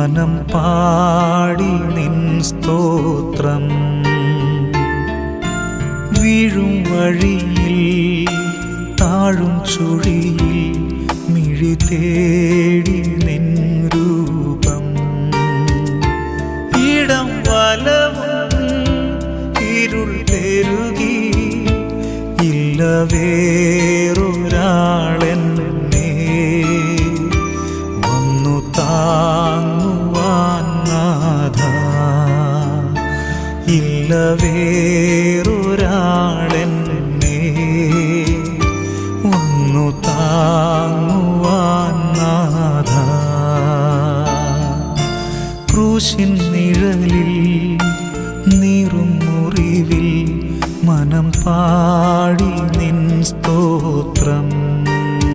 മനം പാടി നിൻ സ്തോത്രം. വീഴും വഴിയിൽ താഴും ചുഴിയിൽ മിഴി തേടി നിൻ രൂപം. ഇടം വലവും ഇരുൾ പെരുകി ഇല്ല വേറൊരാളെന്നെ വന്നു താങ്ങുവാൻ നാഥാ. ഇല്ല